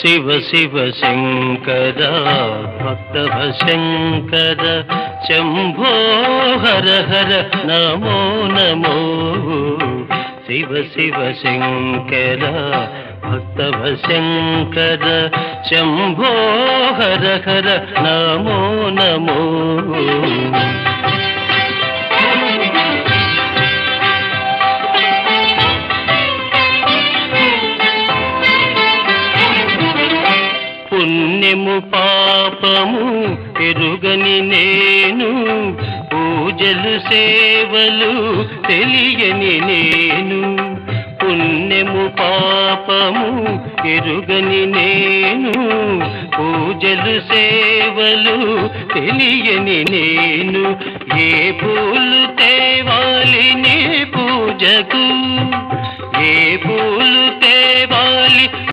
శివ శివ శంకర భక్తవ శంకర శంభో హర హర నమో నమో శివ శివ శంకర భక్తవ శంకర శంభో హర హర నమో నమో పుణ్యము పాపము ఎరుగని నేను పూజలు సేవలు తెలియని నేను పుణ్యము పాపము ఎరుగని నేను పూజలు సేవలు తెలియని నేను ఏ పూలు తేవాలి నీ పూజకు ఏ పూలు తేవాలి